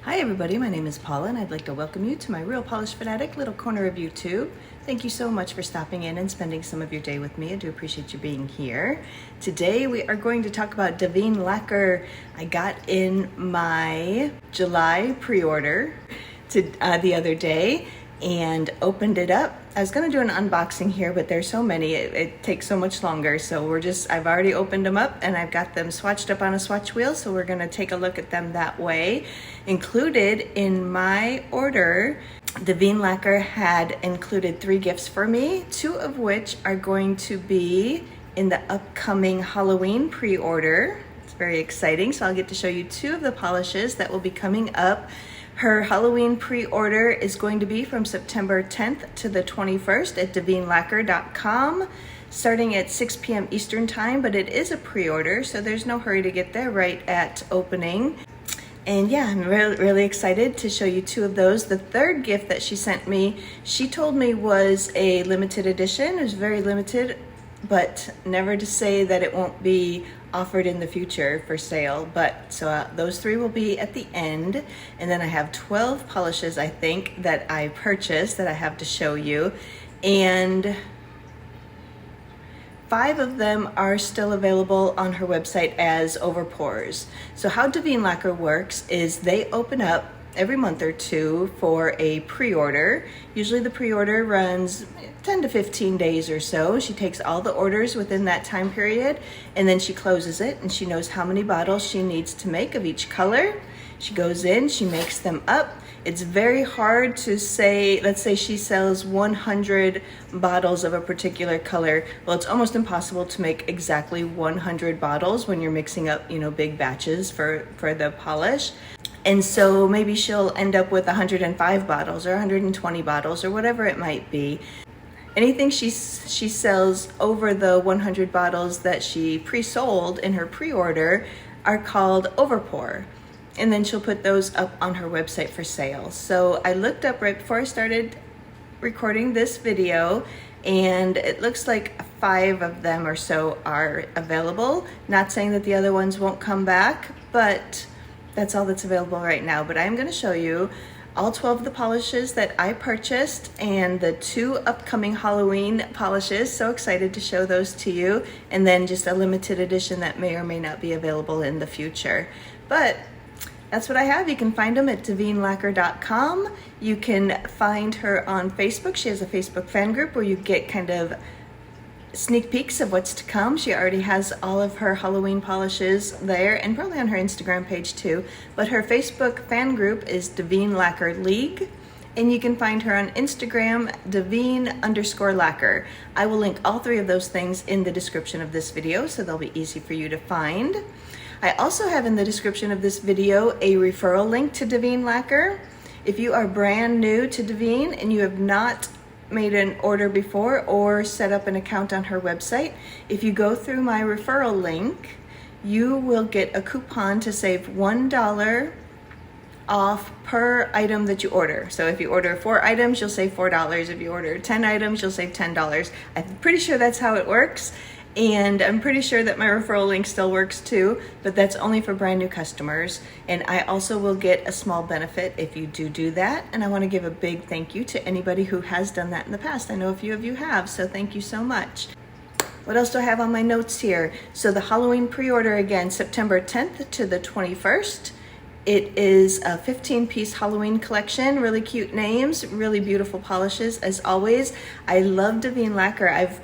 Hi everybody, my name is Paula and I'd like to welcome you to my Real Polish Fanatic little corner of YouTube. Thank you so much for stopping in and spending some of your day with me. I do appreciate you being here. Today we are going to talk about Daveen Lacquer. I got in my July pre-order the other day and opened it up. I was gonna do an unboxing here, but there's so many, it takes so much longer. So I've already opened them up and I've got them swatched up on a swatch wheel. So we're gonna take a look at them that way. Included in my order, Daveen Lacquer had included 3 gifts for me, 2 of which are going to be in the upcoming Halloween pre-order. It's very exciting. So I'll get to show you 2 of the polishes that will be coming up. Her Halloween pre-order is going to be from September 10th to the 21st at daveenlacquer.com, starting at 6 p.m. Eastern time, but it is a pre-order, so there's no hurry to get there right at opening. And yeah, I'm really excited to show you 2 of those. The third gift that she sent me, she told me was a limited edition. It was very limited, but never to say that it won't be offered in the future for sale. But so those 3 will be at the end. And then I have 12 polishes, I think, that I purchased that I have to show you. And 5 of them are still available on her website as overpours. So how Daveen Lacquer works is they open up every month or 2 for a pre-order. Usually the pre-order runs 10 to 15 days or so. She takes all the orders within that time period and then she closes it, and she knows how many bottles she needs to make of each color. She goes in, she makes them up. It's very hard to say, let's say she sells 100 bottles of a particular color. Well, it's almost impossible to make exactly 100 bottles when you're mixing up, big batches for the polish. And so maybe she'll end up with 105 bottles or 120 bottles or whatever it might be. Anything she sells over the 100 bottles that she pre-sold in her pre-order are called overpour. And then she'll put those up on her website for sale. So I looked up right before I started recording this video, and it looks like 5 of them or so are available. Not saying that the other ones won't come back, but that's all that's available right now. But I'm gonna show you all 12 of the polishes that I purchased and the 2 upcoming Halloween polishes. So excited to show those to you. And then just a limited edition that may or may not be available in the future. But that's what I have. You can find them at daveenlacquer.com. You can find her on Facebook. She has a Facebook fan group where you get kind of sneak peeks of what's to come. She already has all of her Halloween polishes there, and probably on her Instagram page too. But her Facebook fan group is Daveen Lacquer League, and you can find her on Instagram, Daveen_Lacquer. I will link all 3 of those things in the description of this video, so they'll be easy for you to find. I also have in the description of this video a referral link to Daveen Lacquer. If you are brand new to Daveen and you have not made an order before or set up an account on her website, if you go through my referral link, you will get a coupon to save $1 off per item that you order. So if you order 4 items, you'll save $4. If you order 10 items, you'll save $10. I'm pretty sure that's how it works. And I'm pretty sure that my referral link still works too, but that's only for brand new customers. And I also will get a small benefit if you do that. And I want to give a big thank you to anybody who has done that in the past. I know a few of you have, so thank you so much. What else do I have on my notes here? So the Halloween pre-order again, September 10th to the 21st. It is a 15-piece Halloween collection, really cute names, really beautiful polishes as always. I love Daveen Lacquer. I've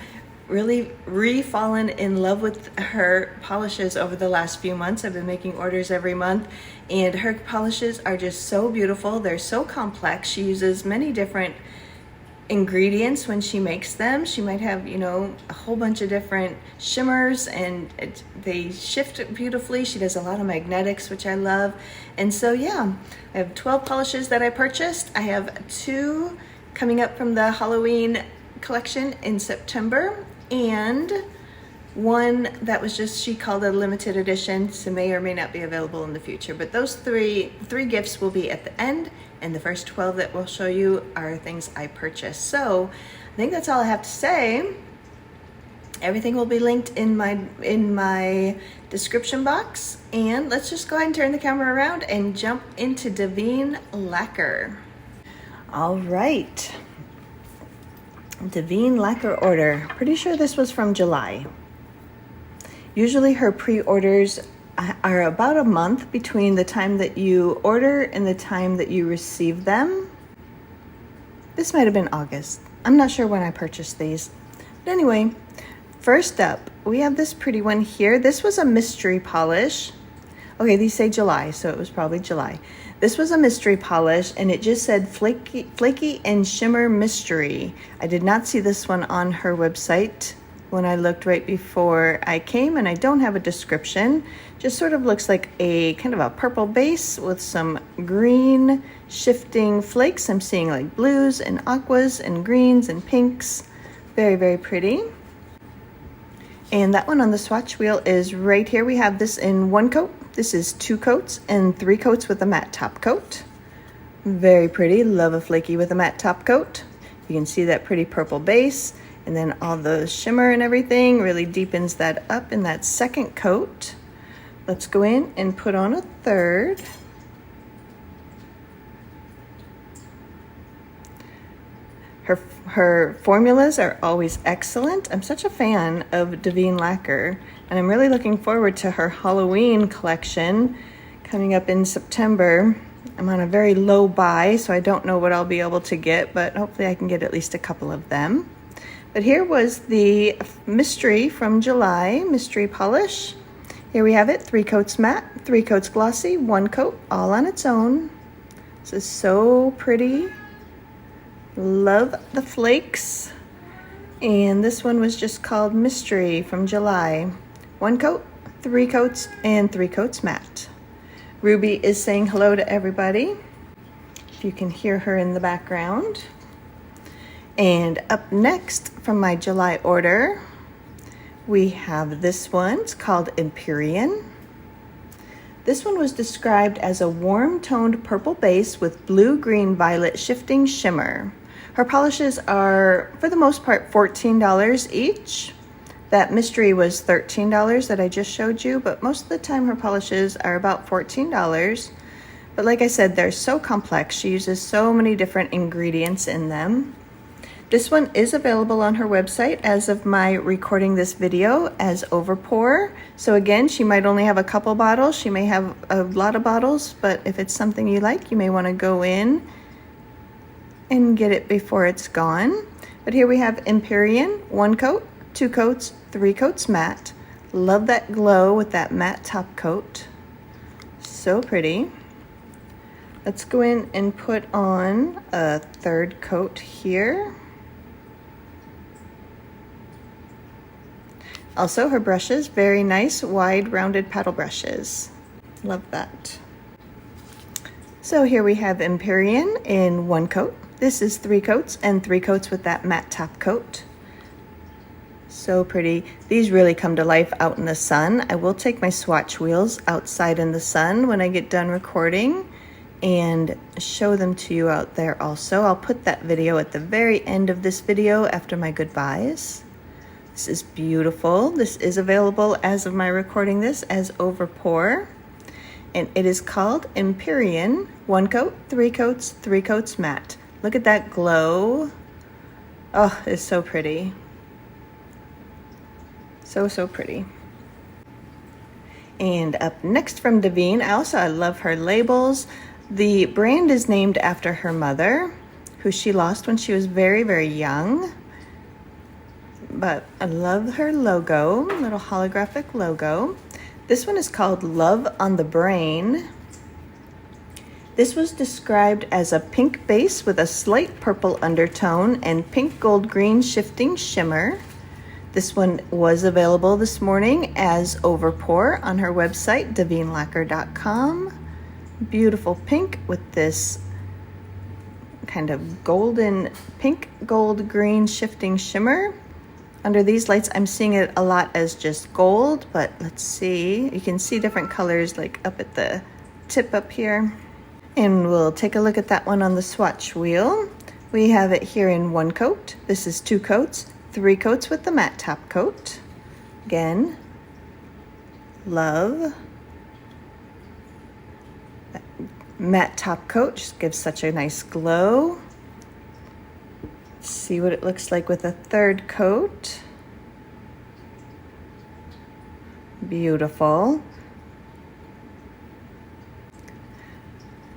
really re-fallen in love with her polishes over the last few months. I've been making orders every month, and her polishes are just so beautiful. They're so complex. She uses many different ingredients when she makes them. She might have, a whole bunch of different shimmers, and they shift beautifully. She does a lot of magnetics, which I love. And so yeah, I have 12 polishes that I purchased. I have 2 coming up from the Halloween collection in September, and 1 that was just, she called a limited edition, so may or may not be available in the future. But those 3 gifts will be at the end, and the first 12 that we'll show you are things I purchased. So I think that's all I have to say. Everything will be linked in my description box. And let's just go ahead and turn the camera around and jump into Daveen Lacquer. All right, Daveen Lacquer order. Pretty sure this was from July. Usually her pre-orders are about a month between the time that you order and the time that you receive them. This might have been August. I'm not sure when I purchased these. But anyway, first up, we have this pretty one here. This was a mystery polish. Okay, these say July, so it was probably July. This was a mystery polish, and it just said flaky and shimmer mystery. I did not see this one on her website when I looked right before I came, and I don't have a description. Just sort of looks like a kind of a purple base with some green shifting flakes. I'm seeing like blues and aquas and greens and pinks. Very, very pretty. And that one on the swatch wheel is right here. We have this in one coat. This is 2 coats and 3 coats with a matte top coat. Very pretty. Love a flaky with a matte top coat. You can see that pretty purple base, and then all the shimmer and everything really deepens that up in that second coat. Let's go in and put on a third. Her formulas are always excellent. I'm such a fan of Daveen Lacquer, and I'm really looking forward to her Halloween collection coming up in September. I'm on a very low buy, so I don't know what I'll be able to get, but hopefully I can get at least a couple of them. But here was the mystery from July, mystery polish. Here we have it, 3 coats matte, 3 coats glossy, 1 coat all on its own. This is so pretty. Love the flakes. And this one was just called Mystery from July. 1 coat, 3 coats, and 3 coats matte. Ruby is saying hello to everybody, if you can hear her in the background. And up next from my July order, we have this one. It's called Empyrean. This one was described as a warm-toned purple base with blue-green-violet shifting shimmer. Her polishes are, for the most part, $14 each. That mystery was $13 that I just showed you, but most of the time her polishes are about $14. But like I said, they're so complex. She uses so many different ingredients in them. This one is available on her website as of my recording this video as Overpour. So again, she might only have a couple bottles. She may have a lot of bottles, but if it's something you like, you may want to go in and get it before it's gone. But here we have Empyrean, 1 coat, 2 coats, 3 coats matte. Love that glow with that matte top coat. So pretty. Let's go in and put on a 3rd coat here. Also, her brushes, very nice, wide, rounded paddle brushes. Love that. So here we have Empyrean in 1 coat. This is 3 coats and 3 coats with that matte top coat. So pretty. These really come to life out in the sun. I will take my swatch wheels outside in the sun when I get done recording and show them to you out there also. I'll put that video at the very end of this video after my goodbyes. This is beautiful. This is available as of my recording this as Overpour. And it is called Empyrean, 1 coat, 3 coats, 3 coats matte. Look at that glow. Oh, it's so pretty. So, so pretty. And up next from Daveen, I love her labels. The brand is named after her mother, who she lost when she was very, very young. But I love her logo, little holographic logo. This one is called Love on the Brain. This was described as a pink base with a slight purple undertone and pink gold green shifting shimmer. This one was available this morning as Overpour on her website, daveenlacquer.com. Beautiful pink with this kind of golden pink gold green shifting shimmer. Under these lights, I'm seeing it a lot as just gold, but let's see. You can see different colors like up at the tip up here. And we'll take a look at that one on the swatch wheel. We have it here in 1 coat. This is 2 coats, 3 coats with the matte top coat. Again, love that matte top coat, just gives such a nice glow. Let's see what it looks like with a 3rd coat. Beautiful.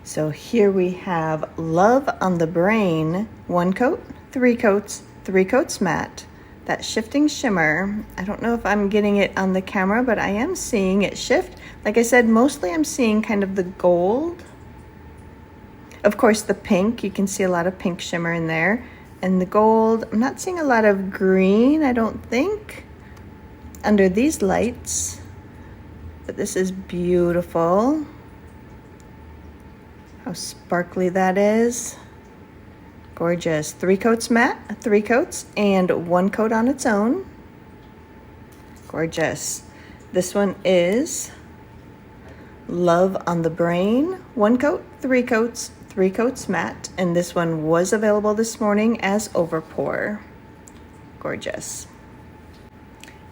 So here we have Love on the Brain, 1 coat, 3 coats, 3 coats matte. That shifting shimmer, I don't know if I'm getting it on the camera, but I am seeing it shift. Like I said, mostly I'm seeing kind of the gold. Of course, the pink, you can see a lot of pink shimmer in there. And the gold, I'm not seeing a lot of green, I don't think, under these lights. But this is beautiful. How sparkly that is. Gorgeous. 3 coats matte, 3 coats, and 1 coat on its own. Gorgeous. This one is Love on the Brain, 1 coat, 3 coats, 3 coats matte, and this one was available this morning as overpour. Gorgeous.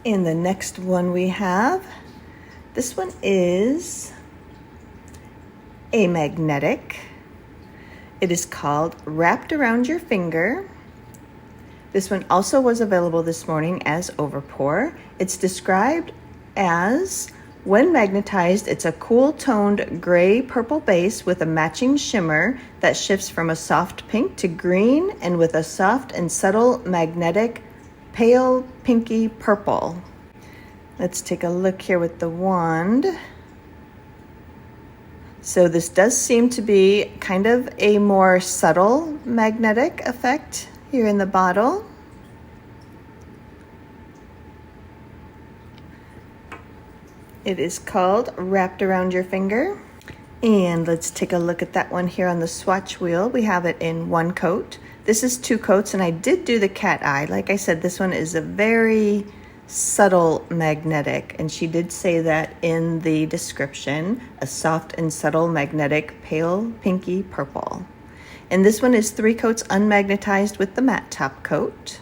And the next one we have, this one is a magnetic. It is called Wrapped Around Your Finger. This one also was available this morning as overpour. It's described as, when magnetized, it's a cool toned gray purple base with a matching shimmer that shifts from a soft pink to green and with a soft and subtle magnetic pale pinky purple. Let's take a look here with the wand. So this does seem to be kind of a more subtle magnetic effect here in the bottle. It is called Wrapped Around Your Finger. And let's take a look at that one here on the swatch wheel. We have it in 1 coat. This is 2 coats, and I did do the cat eye. Like I said, this one is a very subtle magnetic, and she did say that in the description, a soft and subtle magnetic pale pinky purple. And this one is 3 coats unmagnetized with the matte top coat.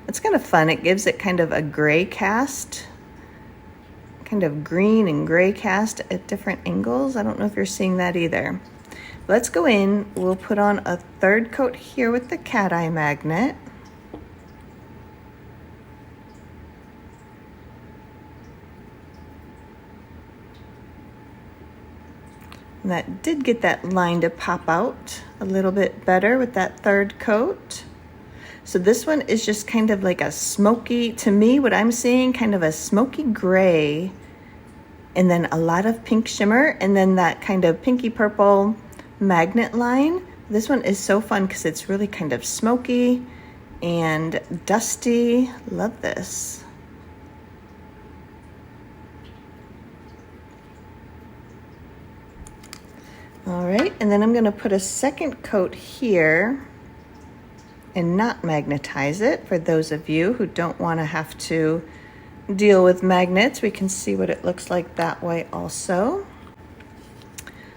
It's kind of fun. It gives it kind of a gray cast, kind of green and gray cast at different angles. I don't know if you're seeing that either. Let's go in. We'll put on a 3rd coat here with the cat eye magnet. And that did get that line to pop out a little bit better with that 3rd coat. So this one is just kind of like a smoky, to me, what I'm seeing, kind of a smoky gray, and then a lot of pink shimmer, and then that kind of pinky purple magnet line. This one is so fun because it's really kind of smoky and dusty. Love this. All right, and then I'm going to put a 2nd coat here and not magnetize it. For those of you who don't want to have to deal with magnets, we can see what it looks like that way also.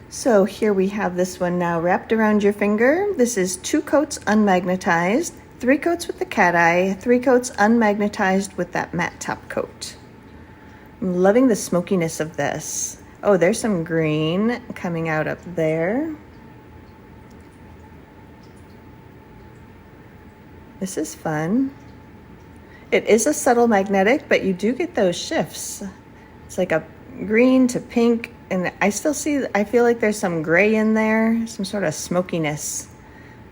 So here we have this one now wrapped around your finger. This is 2 coats unmagnetized, 3 coats with the cat eye, 3 coats unmagnetized with that matte top coat. I'm loving the smokiness of this. Oh, there's some green coming out up there. This is fun. It is a subtle magnetic, but you do get those shifts. It's like a green to pink, and I feel like there's some gray in there, some sort of smokiness.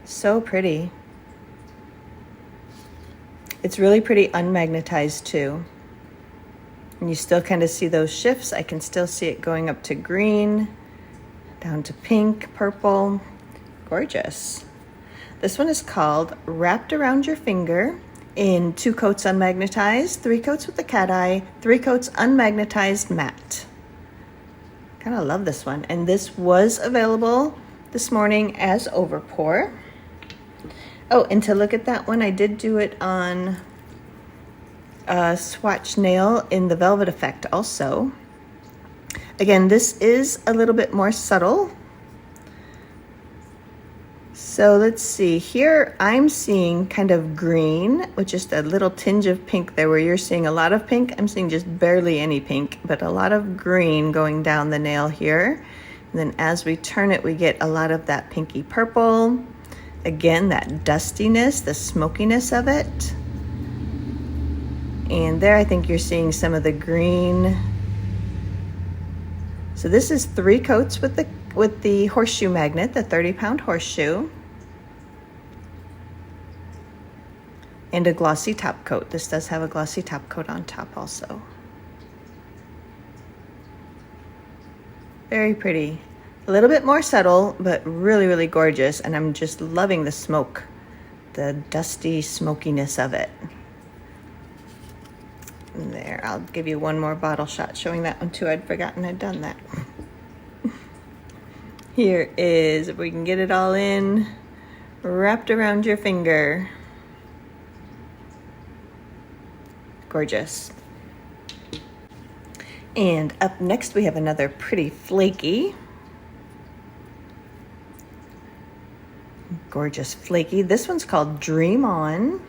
So pretty. It's really pretty unmagnetized too. And you still kind of see those shifts. I can still see it going up to green, down to pink, purple. Gorgeous. This one is called Wrapped Around Your Finger in 2 coats unmagnetized, 3 coats with the cat eye, 3 coats unmagnetized matte. Kind of love this one. And this was available this morning as overpour. Oh, and to look at that one, I did do it on swatch nail in the velvet effect also. Again, this is a little bit more subtle. So let's see, here I'm seeing kind of green with just a little tinge of pink there. Where you're seeing a lot of pink, I'm seeing just barely any pink, but a lot of green going down the nail here. And then as we turn it, we get a lot of that pinky purple. Again, that dustiness, the smokiness of it. And there I think you're seeing some of the green. So this is 3 coats with the horseshoe magnet, the 30-pound horseshoe. And a glossy top coat. This does have a glossy top coat on top also. Very pretty. A little bit more subtle, but really, really gorgeous. And I'm just loving the smoke, the dusty smokiness of it. And there, I'll give you one more bottle shot showing that one too. I'd forgotten I'd done that. Here is, if we can get it all in, wrapped around your finger. Gorgeous. And up next we have another pretty flaky. Gorgeous flaky. This one's called Dream On.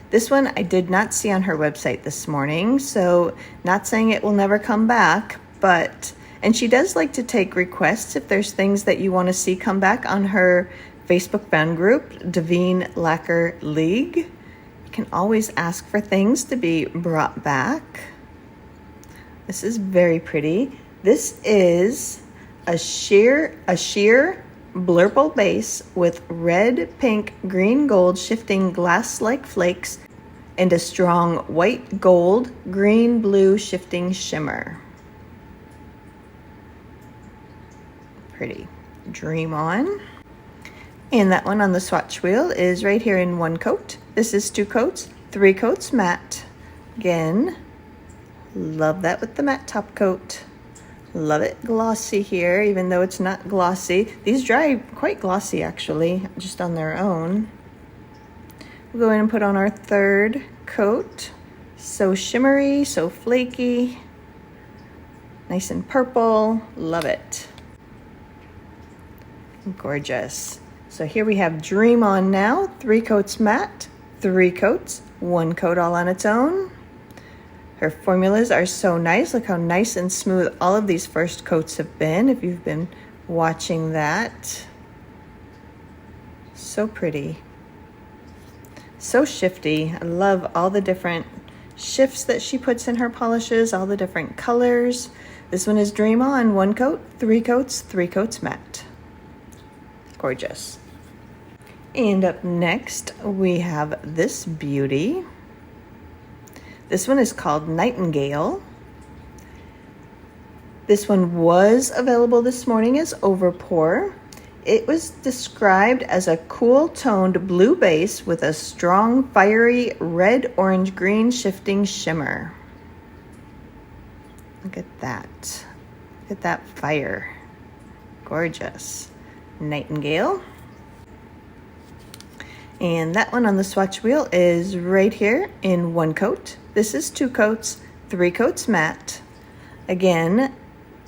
This one I did not see on her website this morning, so not saying it will never come back, but, and she does like to take requests if there's things that you want to see come back on her Facebook fan group, Daveen Lacquer League. You can always ask for things to be brought back. This is very pretty. This is a sheer blurple base with red, pink, green, gold shifting glass-like flakes and a strong white, gold, green, blue shifting shimmer. Pretty. Dream On. And that one on the swatch wheel is right here in 1 coat. This is 2 coats, 3 coats matte. Again, love that with the matte top coat. Love it glossy here, even though it's not glossy. These dry quite glossy actually, just on their own. We'll go in and put on our 3rd coat. So shimmery, so flaky. Nice and purple, love it. Gorgeous. So here we have Dream On now, 3 coats matte, 3 coats, 1 coat all on its own. Her formulas are so nice. Look how nice and smooth all of these first coats have been, if you've been watching that. So pretty. So shifty. I love all the different shifts that she puts in her polishes, all the different colors. This one is Dream On, 1 coat, 3 coats, 3 coats matte. Gorgeous. And up next, we have this beauty. This one is called Nightingale. This one was available this morning as Overpour. It was described as a cool toned blue base with a strong fiery red, orange, green shifting shimmer. Look at that. Look at that fire. Gorgeous. Nightingale. And that one on the swatch wheel is right here in 1 coat. This is 2 coats, 3 coats matte. Again,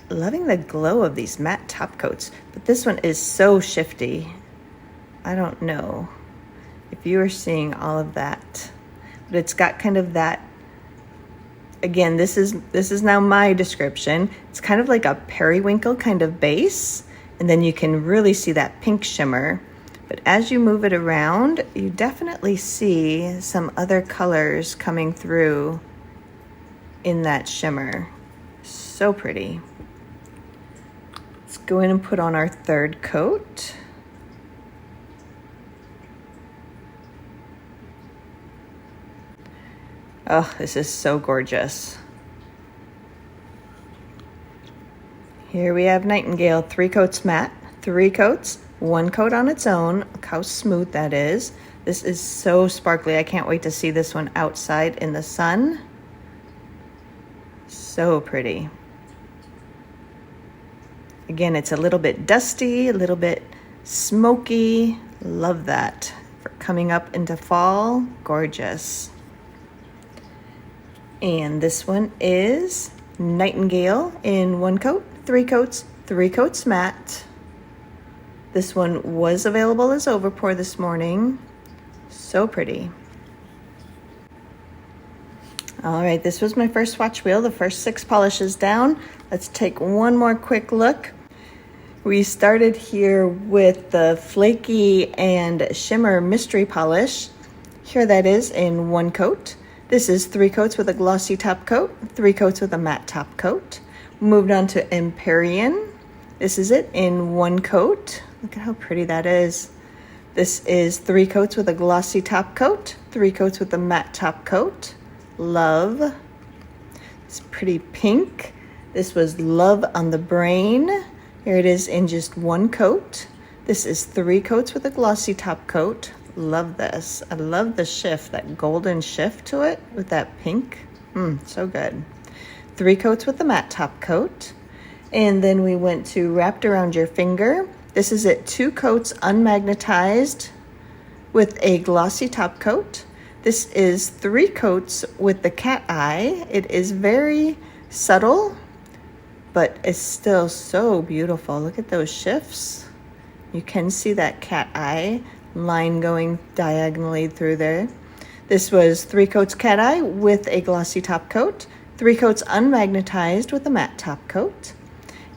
loving the glow of these matte top coats, but this one is so shifty. I don't know if you are seeing all of that, but it's got kind of that, again, this is now my description. It's kind of like a periwinkle kind of base, and then you can really see that pink shimmer. But as you move it around, you definitely see some other colors coming through in that shimmer. So pretty. Let's go in and put on our 3rd coat. Oh, this is so gorgeous. Here we have Nightingale, 3 coats matte, 3 coats, 1 coat on its own. Look how smooth that is. This is so sparkly. I can't wait to see this one outside in the sun. So pretty. Again, it's a little bit dusty, a little bit smoky. Love that. For coming up into fall, gorgeous. And this one is Nightingale in 1 coat, 3 coats, 3 coats matte. This one was available as overpour this morning. So pretty. All right, this was my first swatch wheel, the first 6 polishes down. Let's take one more quick look. We started here with the Flaky and Shimmer Mystery Polish. Here that is in 1 coat. This is 3 coats with a glossy top coat, 3 coats with a matte top coat. Moved on to Empyrean. This is it in 1 coat. Look at how pretty that is. This is 3 coats with a glossy top coat, 3 coats with a matte top coat. Love. It's pretty pink. This was Love on the Brain. Here it is in just 1 coat. This is 3 coats with a glossy top coat. Love this. I love the shift, that golden shift to it with that pink. So good. 3 coats with the matte top coat. And then we went to Wrapped Around Your Finger. This is it, 2 coats unmagnetized with a glossy top coat. This is 3 coats with the cat eye. It is very subtle, but it's still so beautiful. Look at those shifts. You can see that cat eye line going diagonally through there. This was 3 coats cat eye with a glossy top coat, 3 coats unmagnetized with a matte top coat.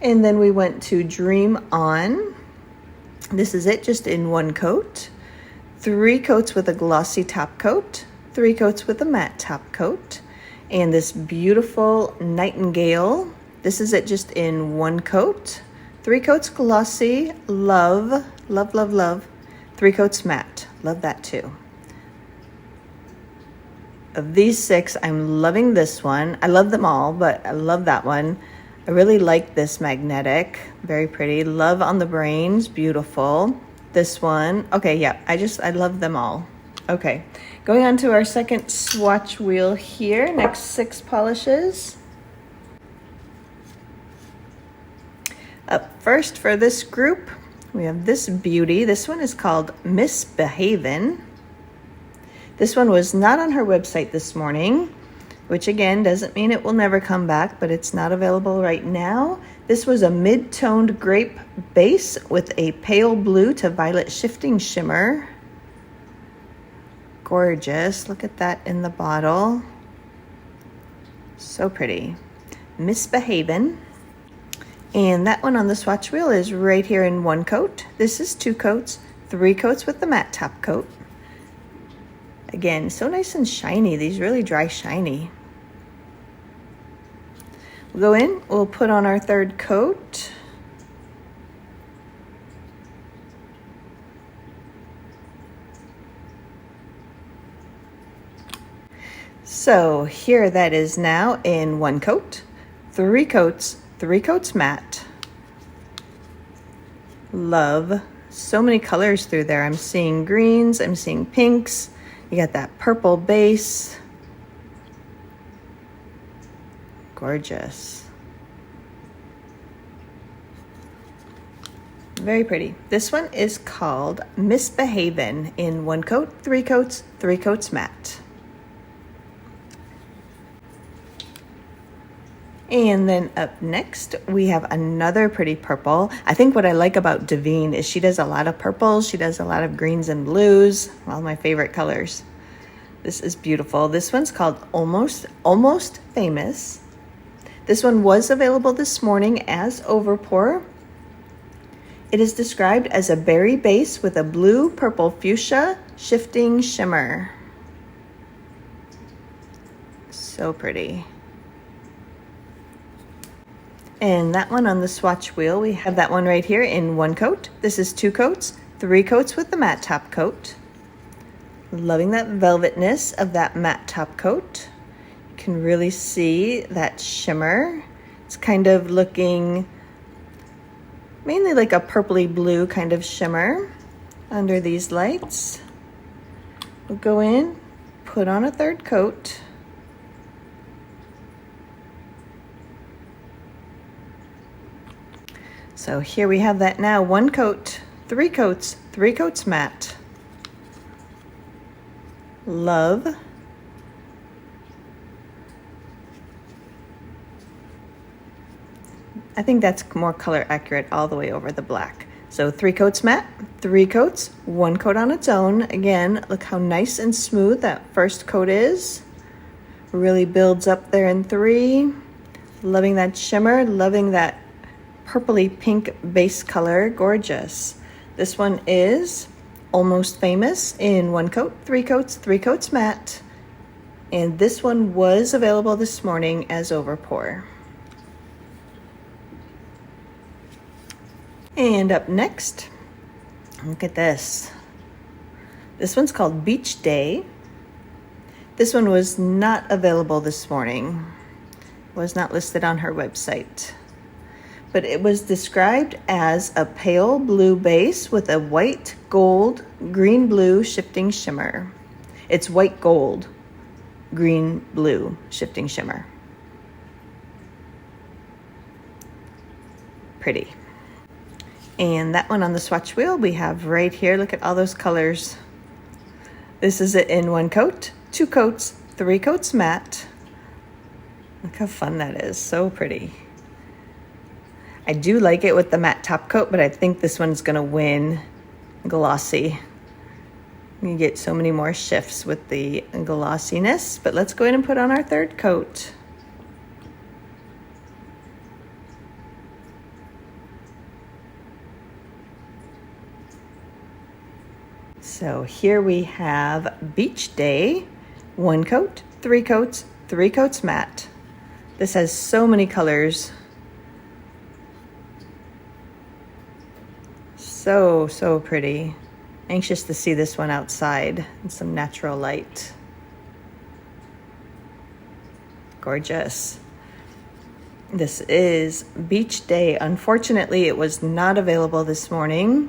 And then we went to Dream On. This is it, just in 1 coat. 3 coats with a glossy top coat, 3 coats with a matte top coat. And this beautiful Nightingale. This is it, just in 1 coat. 3 coats glossy, love, love, love, love. 3 coats matte, love that too. Of these 6, I'm loving this one. I love them all, but I love that one. I really like this magnetic, very pretty. Love on the Brains, beautiful. This one, okay, yeah, I love them all. Okay, going on to our second swatch wheel here, next 6 polishes. Up first for this group, we have this beauty. This one is called Miss Behavin. This one was not on her website this morning, which again doesn't mean it will never come back, but it's not available right now. This was a mid-toned grape base with a pale blue to violet shifting shimmer. Gorgeous, look at that in the bottle. So pretty. Miss Behavin. And that one on the swatch wheel is right here in 1 coat. This is 2 coats, 3 coats with the matte top coat. Again, so nice and shiny. These really dry shiny. We'll go in, we'll put on our 3rd coat. So here that is now in 1 coat, 3 coats, 3 coats matte. Love. So many colors through there. I'm seeing greens, I'm seeing pinks. You got that purple base. Gorgeous. Very pretty. This one is called Miss Behavin in 1 coat, 3 coats, 3 coats matte. And then up next, we have another pretty purple. I think what I like about Daveen is she does a lot of purples. She does a lot of greens and blues. All my favorite colors. This is beautiful. This one's called Almost Famous. This one was available this morning as overpour. It is described as a berry base with a blue purple fuchsia shifting shimmer. So pretty. And that one on the swatch wheel, we have that one right here in 1 coat. This is 2 coats, 3 coats with the matte top coat. Loving that velvetness of that matte top coat. You can really see that shimmer. It's kind of looking mainly like a purpley blue kind of shimmer under these lights. We'll go in, put on a 3rd coat. So here we have that now, 1 coat, 3 coats, 3 coats matte. Love. I think that's more color accurate all the way over the black. So 3 coats matte, 3 coats, 1 coat on its own. Again, look how nice and smooth that first coat is. Really builds up there in 3. Loving that shimmer, loving that purpley pink base color, gorgeous. This one is Almost Famous in 1 coat, 3 coats, 3 coats matte. And this one was available this morning as Overpour. And up next, look at this. This one's called Beach Day. This one was not available this morning. Was not listed on her website. But it was described as a pale blue base with a white, gold, green, blue shifting shimmer. It's white, gold, green, blue shifting shimmer. Pretty. And that one on the swatch wheel we have right here. Look at all those colors. This is it in 1 coat, 2 coats, 3 coats matte. Look how fun that is. So pretty. I do like it with the matte top coat, but I think this one's gonna win glossy. You get so many more shifts with the glossiness, but let's go ahead and put on our 3rd coat. So here we have Beach Day, 1 coat, 3 coats, 3 coats matte. This has so many colors. So pretty. Anxious to see this one outside in some natural light. Gorgeous. This is Beach Day. Unfortunately, it was not available this morning,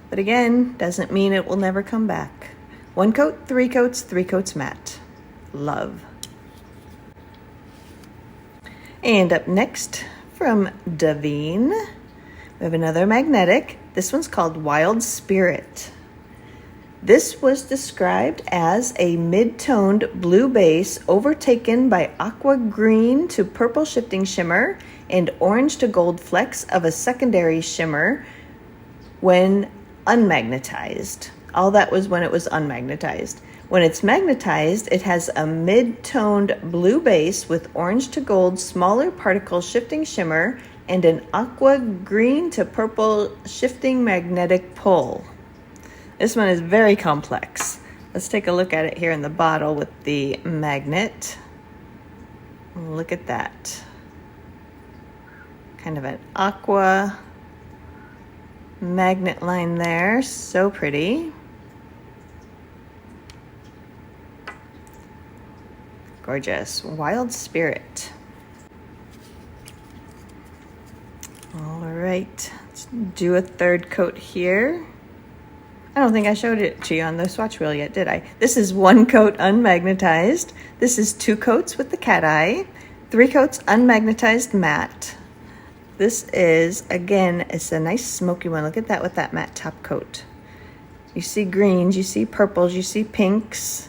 but again, doesn't mean it will never come back. 1 coat, 3 coats, 3 coats matte. Love. And up next from Daveen, we have another magnetic. This one's called Wild Spirit. This was described as a mid-toned blue base overtaken by aqua green to purple shifting shimmer and orange to gold flecks of a secondary shimmer when unmagnetized. All that was when it was unmagnetized. When it's magnetized, it has a mid-toned blue base with orange to gold smaller particle shifting shimmer and an aqua green to purple shifting magnetic pull. This one is very complex. Let's take a look at it here in the bottle with the magnet. Look at that. Kind of an aqua magnet line there. So pretty. Gorgeous. Wild Spirit. All right, let's do a 3rd coat here. I don't think I showed it to you on the swatch wheel yet, did I? This is 1 coat unmagnetized. This is 2 coats with the cat eye, 3 coats unmagnetized matte. This is, again, it's a nice smoky one. Look at that with that matte top coat. You see greens, you see purples, you see pinks.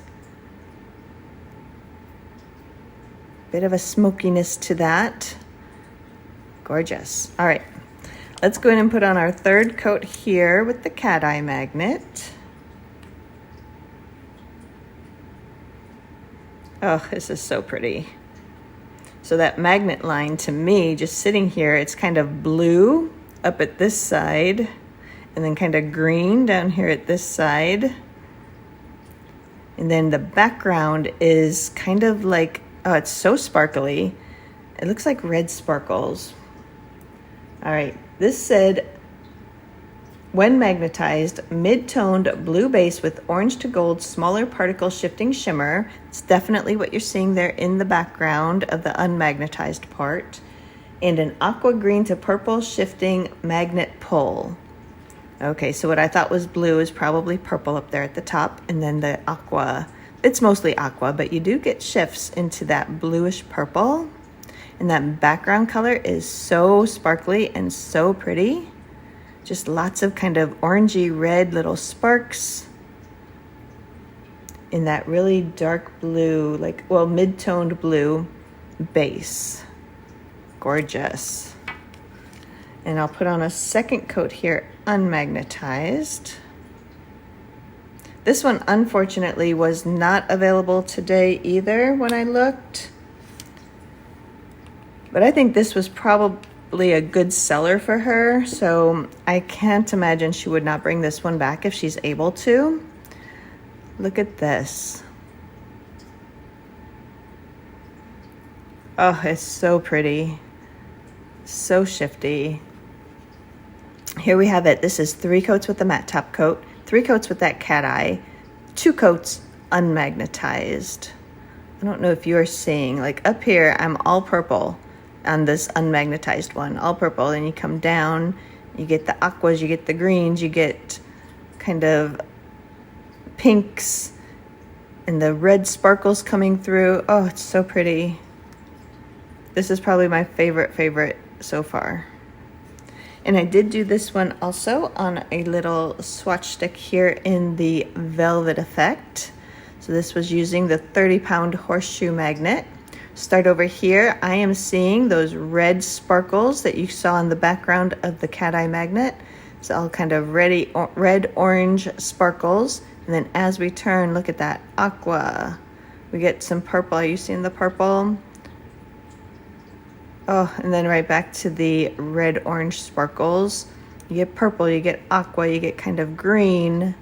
Bit of a smokiness to that. Gorgeous. All right, let's go ahead and put on our 3rd coat here with the cat eye magnet. Oh, this is so pretty. So that magnet line to me, just sitting here, it's kind of blue up at this side and then kind of green down here at this side. And then the background is kind of like, oh, it's so sparkly. It looks like red sparkles. All right, this said, when magnetized, mid-toned blue base with orange to gold smaller particle shifting shimmer. It's definitely what you're seeing there in the background of the unmagnetized part. And an aqua green to purple shifting magnet pull. Okay, so what I thought was blue is probably purple up there at the top, and then the aqua, it's mostly aqua, but you do get shifts into that bluish purple. And that background color is so sparkly and so pretty. Just lots of kind of orangey red little sparks in that really dark blue, like, well, mid-toned blue base. Gorgeous. And I'll put on a second coat here, unmagnetized. This one, unfortunately, was not available today either when I looked. But I think this was probably a good seller for her, so I can't imagine she would not bring this one back if she's able to. Look at this. Oh, it's so pretty. So shifty. Here we have it. This is 3 coats with the matte top coat, 3 coats with that cat eye, 2 coats unmagnetized. I don't know if you are seeing, like up here, I'm all purple on this unmagnetized one, all purple, and you come down, you get the aquas, you get the greens, you get kind of pinks and the red sparkles coming through. Oh, it's so pretty. This is probably my favorite so far. And I did do this one also on a little swatch stick here in the velvet effect. So this was using the 30-pound horseshoe magnet. Start over here. I am seeing those red sparkles that you saw in the background of the cat eye magnet. It's all kind of red orange sparkles. And then as we turn, look at that aqua. We get some purple. Are you seeing the purple? Oh, and then right back to the red orange sparkles. You get purple, you get aqua, you get kind of green.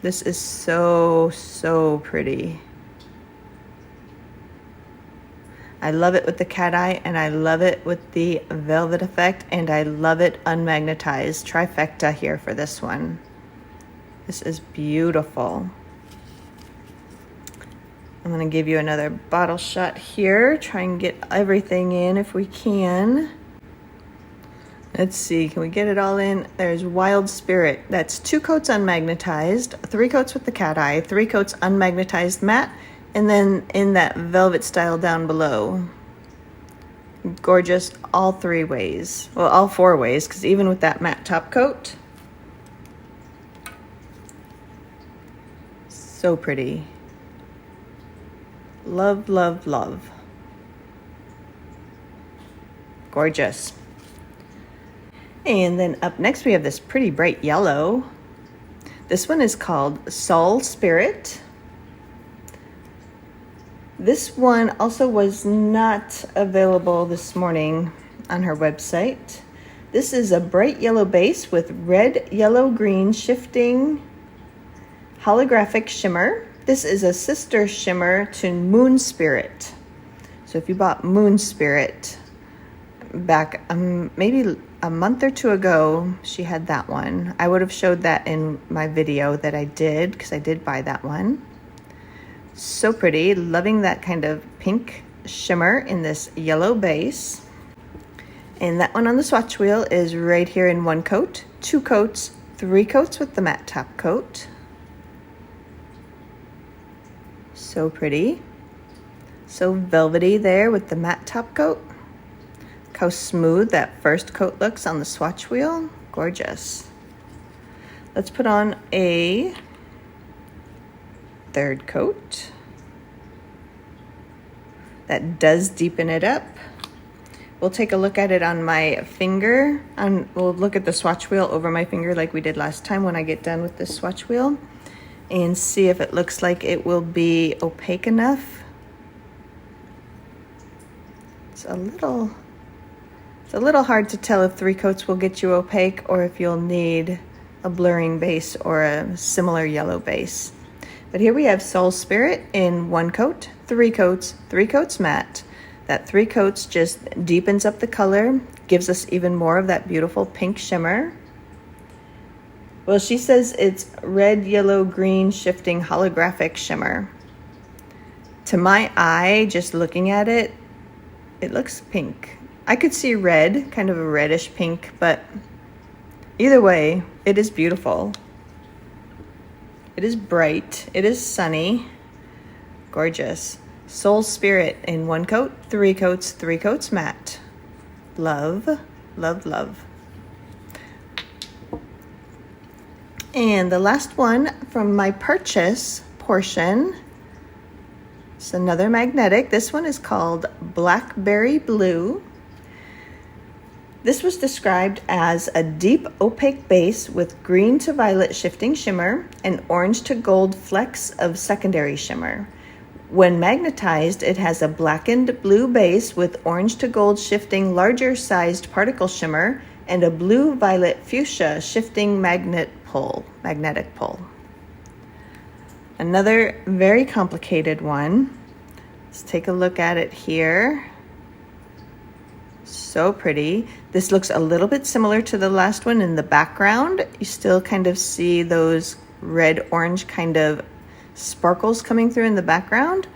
This is so pretty. I love it with the cat eye, and I love it with the velvet effect, and I love it unmagnetized. Trifecta here for this one. This is beautiful. I'm gonna give you another bottle shot here. Try and get everything in if we can. Let's see, can we get it all in? There's Wild Spirit. That's 2 coats unmagnetized, 3 coats with the cat eye, 3 coats unmagnetized matte, and then in that velvet style down below. Gorgeous all 3 ways. Well, all 4 ways, because even with that matte top coat. So pretty. Love, love, love. Gorgeous. And then up next we have this pretty bright yellow. This one is called Soul Spirit. This one also was not available this morning on her website. This is a bright yellow base with red, yellow, green shifting holographic shimmer. This is a sister shimmer to Moon Spirit. So if you bought Moon Spirit back maybe a month or 2 ago, she had that one. I would have showed that in my video that I did, because I did buy that one. So pretty, loving that kind of pink shimmer in this yellow base. And that one on the swatch wheel is right here in 1 coat, 2 coats, 3 coats with the matte top coat. So pretty. So velvety there with the matte top coat. Look how smooth that first coat looks on the swatch wheel. Gorgeous. Let's put on a 3rd coat. That does deepen it up. We'll take a look at it on my finger, and we'll look at the swatch wheel over my finger like we did last time when I get done with this swatch wheel, and see if it looks like it will be opaque enough. It's a little hard to tell if 3 coats will get you opaque or if you'll need a blurring base or a similar yellow base. But here we have Soul Spirit in 1 coat, 3 coats, 3 coats matte. That 3 coats just deepens up the color, gives us even more of that beautiful pink shimmer. Well, she says it's red, yellow, green shifting holographic shimmer. To my eye, just looking at it, it looks pink. I could see red, kind of a reddish pink, but either way, it is beautiful. It is bright, it is sunny, gorgeous. Soul Spirit in 1 coat, 3 coats, 3 coats matte. Love, love, love. And the last one from my purchase portion, it's another magnetic. This one is called Blackberry Blue. This was described as a deep opaque base with green to violet shifting shimmer and orange to gold flecks of secondary shimmer. When magnetized, it has a blackened blue base with orange to gold shifting larger sized particle shimmer and a blue violet fuchsia shifting magnetic pull. Another very complicated one. Let's take a look at it here. So pretty. This looks a little bit similar to the last one in the background. You still kind of see those red-orange kind of sparkles coming through in the background,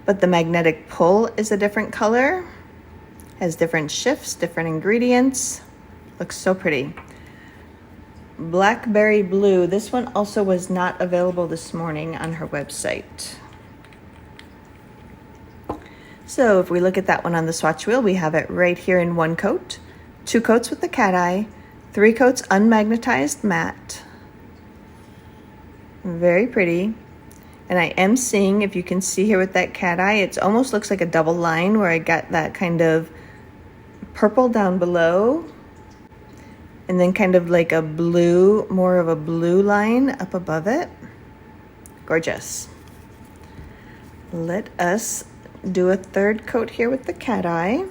but the magnetic pull is a different color, has different shifts, different ingredients. Looks so pretty. Blackberry Blue. This one also was not available this morning on her website. So if we look at that one on the swatch wheel, we have it right here in 1 coat, 2 coats with the cat eye, 3 coats unmagnetized matte. Very pretty. And I am seeing, if you can see here with that cat eye, it almost looks like a double line where I got that kind of purple down below and then kind of like a blue, more of a blue line up above it. Gorgeous. Let us do a 3rd coat here with the cat eye.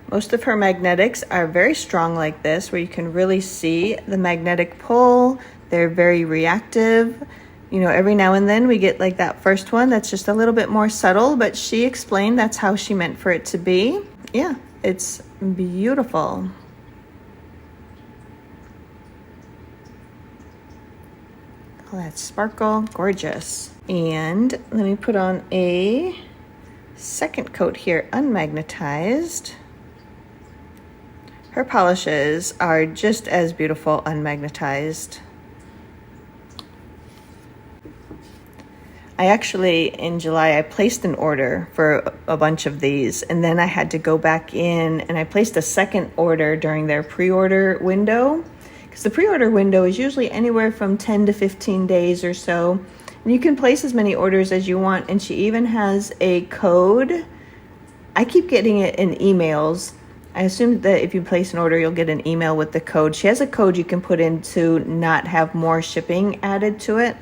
Most of her magnetics are very strong like this, where you can really see the magnetic pull. They're very reactive. You know, every now and then we get like that first one that's just a little bit more subtle, but she explained that's how she meant for it to be. Yeah, it's beautiful. All that sparkle, gorgeous. And let me put on a 2nd coat here, unmagnetized. Her polishes are just as beautiful unmagnetized. I actually, in July, I placed an order for a bunch of these, and then I had to go back in and I placed a 2nd order during their pre-order window. Because the pre-order window is usually anywhere from 10 to 15 days or so. And you can place as many orders as you want, and she even has a code. I keep getting it in emails. I assume that if you place an order, you'll get an email with the code. She has a code you can put in to not have more shipping added to it.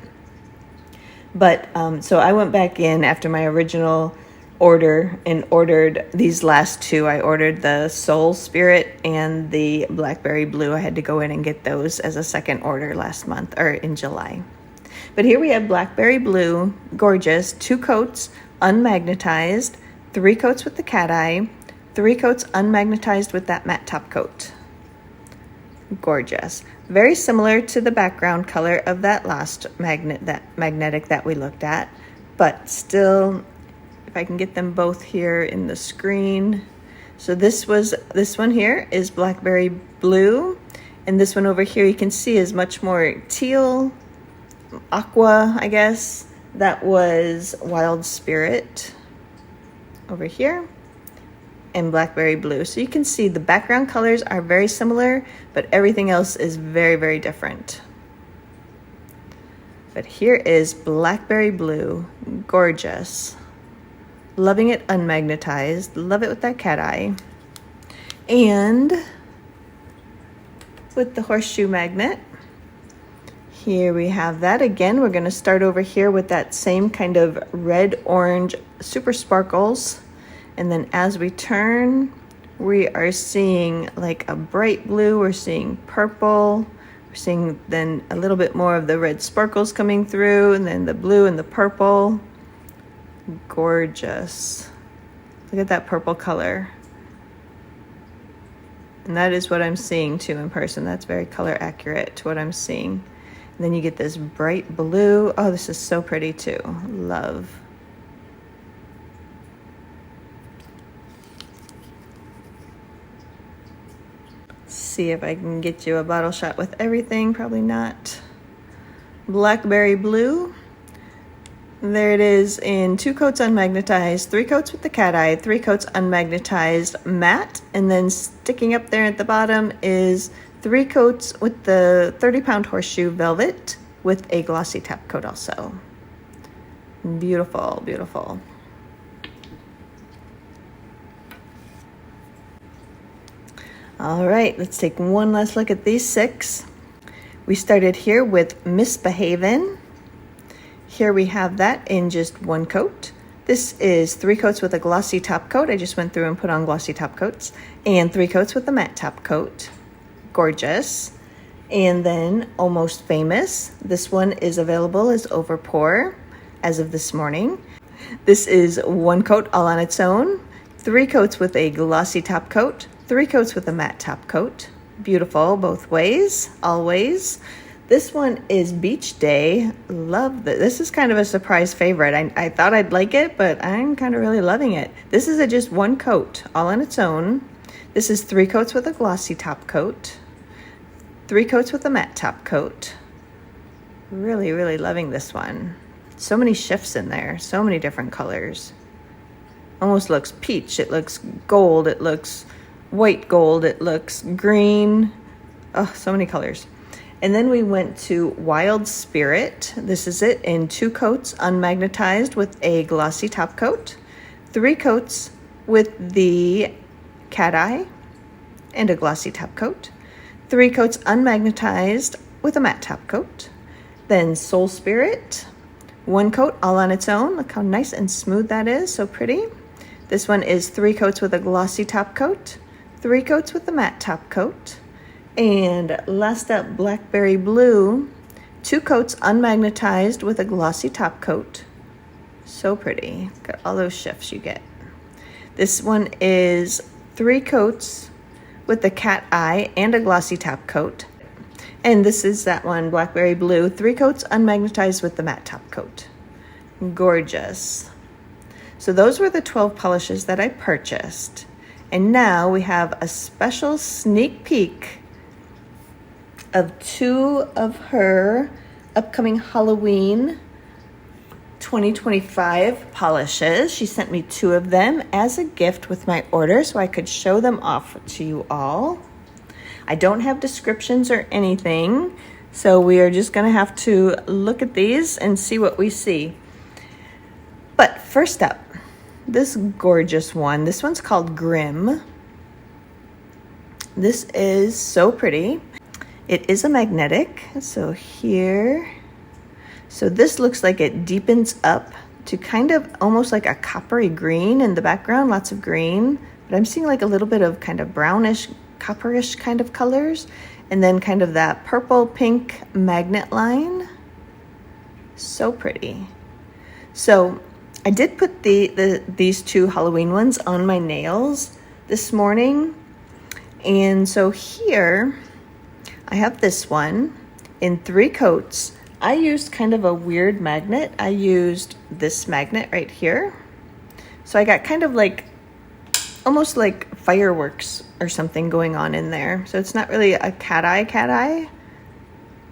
But so I went back in after my original order and ordered these last 2. I ordered the Soul Spirit and the Blackberry Blue. I had to go in and get those as a 2nd order last month, or in July. But here we have Blackberry Blue, gorgeous, 2 coats unmagnetized, 3 coats with the cat eye, 3 coats unmagnetized with that matte top coat. Gorgeous. Very similar to the background color of that last magnetic that we looked at, but still, if I can get them both here in the screen. So this one here is Blackberry Blue, and this one over here you can see is much more teal, aqua, I guess. That was Wild Spirit over here, and Blackberry Blue. So you can see the background colors are very similar, but everything else is very, very different. But here is Blackberry Blue, gorgeous. Loving it unmagnetized, love it with that cat eye. And with the horseshoe magnet, here we have that again. We're gonna start over here with that same kind of red-orange super sparkles. And then as we turn, we are seeing like a bright blue, we're seeing purple, we're seeing then a little bit more of the red sparkles coming through, and then the blue and the purple. Gorgeous. Look at that purple color. And that is what I'm seeing too in person. That's very color accurate to what I'm seeing. And then you get this bright blue. Oh, this is so pretty too. Love. See if I can get you a bottle shot with everything. Probably not. Blackberry Blue. There it is in 2 coats unmagnetized, 3 coats with the cat eye, 3 coats unmagnetized matte, and then sticking up there at the bottom is 3 coats with the 30-pound horseshoe velvet with a glossy top coat also. Beautiful, beautiful. All right, let's take one last look at these 6. We started here with Miss Behavin. Here we have that in just 1 coat. This is 3 coats with a glossy top coat. I just went through and put on glossy top coats. And 3 coats with a matte top coat. Gorgeous. And then Almost Famous. This one is available as over pour as of this morning. This is 1 coat all on its own. 3 coats with a glossy top coat. 3 coats with a matte top coat. Beautiful both ways, always. This one is Beach Day. Love this. This is kind of a surprise favorite. I thought I'd like it, but I'm kind of really loving it. This is just 1 coat all on its own. This is 3 coats with a glossy top coat. 3 coats with a matte top coat. Really, really loving this one. So many shifts in there. So many different colors. Almost looks peach. It looks gold. It looks white gold. It looks green. Oh, so many colors. And then we went to Wild Spirit. This is it in 2 coats unmagnetized with a glossy top coat, 3 coats with the cat eye and a glossy top coat, 3 coats unmagnetized with a matte top coat. Then Soul Spirit, 1 coat all on its own. Look how nice and smooth that is, so pretty. This one is 3 coats with a glossy top coat, 3 coats with a matte top coat. And last up, Blackberry Blue, 2 coats unmagnetized with a glossy top coat. So pretty. Look at all those shifts you get. This one is 3 coats with the cat eye and a glossy top coat. And this is that one, Blackberry Blue, 3 coats unmagnetized with the matte top coat. Gorgeous. So those were the 12 polishes that I purchased. And now we have a special sneak peek of 2 of her upcoming Halloween 2025 polishes. She sent me 2 of them as a gift with my order so I could show them off to you all. I don't have descriptions or anything, so we are just gonna have to look at these and see what we see. But first up, this gorgeous one. This one's called Grimm. This is so pretty. It is a magnetic, so here. So this looks like it deepens up to kind of almost like a coppery green in the background, lots of green. But I'm seeing like a little bit of kind of brownish, copperish kind of colors. And then kind of that purple pink magnet line. So pretty. So I did put these 2 Halloween ones on my nails this morning. And so here, I have this one in 3 coats. I used kind of a weird magnet. I used this magnet right here. So I got kind of like, almost like fireworks or something going on in there. So it's not really a cat eye,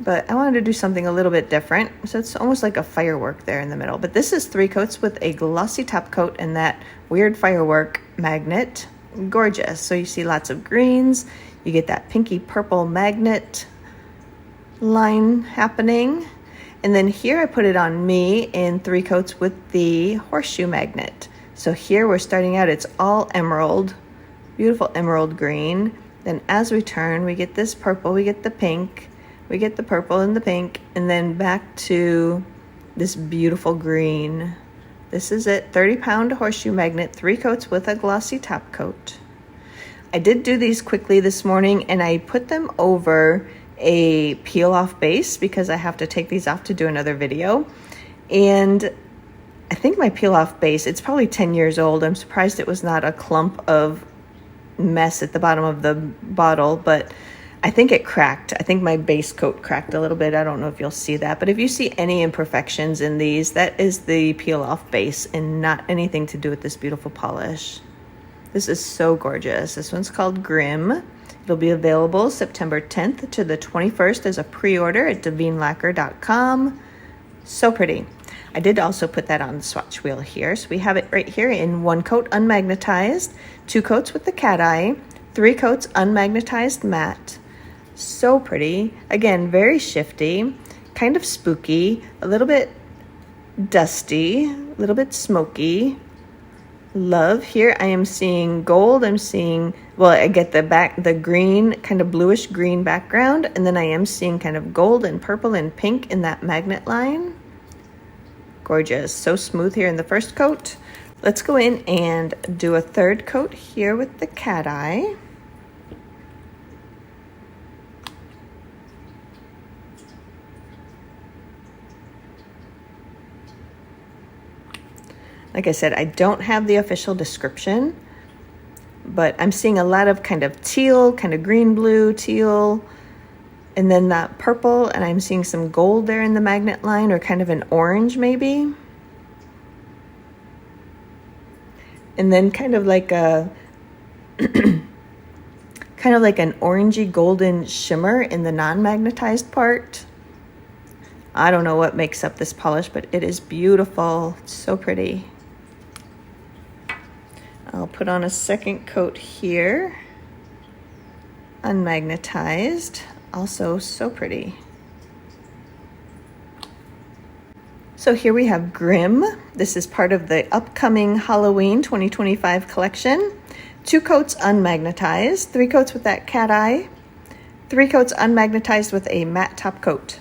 but I wanted to do something a little bit different. So it's almost like a firework there in the middle. But this is 3 coats with a glossy top coat and that weird firework magnet. Gorgeous. So you see lots of greens. You get that pinky purple magnet line happening. And then here I put it on me in 3 coats with the horseshoe magnet. So here we're starting out, it's all emerald, beautiful emerald green. Then as we turn, we get this purple, we get the pink, we get the purple and the pink, and then back to this beautiful green. This is it, 30-pound horseshoe magnet, 3 coats with a glossy top coat. I did do these quickly this morning and I put them over a peel off base because I have to take these off to do another video. And I think my peel off base, it's probably 10 years old. I'm surprised it was not a clump of mess at the bottom of the bottle, but I think it cracked. I think my base coat cracked a little bit. I don't know if you'll see that, but if you see any imperfections in these, that is the peel off base and not anything to do with this beautiful polish. This is so gorgeous. This one's called Grimm. It'll be available September 10th to the 21st as a pre-order at DaveenLacquer.com. So pretty. I did also put that on the swatch wheel here. So we have it right here in 1 coat unmagnetized, 2 coats with the cat eye, 3 coats unmagnetized matte. So pretty. Again, very shifty, kind of spooky, a little bit dusty, a little bit smoky. Love. Here I am seeing gold. I'm seeing, well, I get the green, kind of bluish green background, and then I am seeing kind of gold and purple and pink in that magnet line. Gorgeous. So smooth here in the first coat. Let's go in and do a third coat here with the cat eye. Like I said, I don't have the official description, but I'm seeing a lot of kind of teal, kind of green, blue, teal, and then that purple, and I'm seeing some gold there in the magnet line, or kind of an orange maybe. And then kind of like a, kind of like an orangey golden shimmer in the non-magnetized part. I don't know what makes up this polish, but it is beautiful. It's so pretty. I'll put on a second coat here, unmagnetized, also so pretty. So here we have Grimm. This is part of the upcoming Halloween 2025 collection. 2 coats unmagnetized, 3 coats with that cat eye, 3 coats unmagnetized with a matte top coat.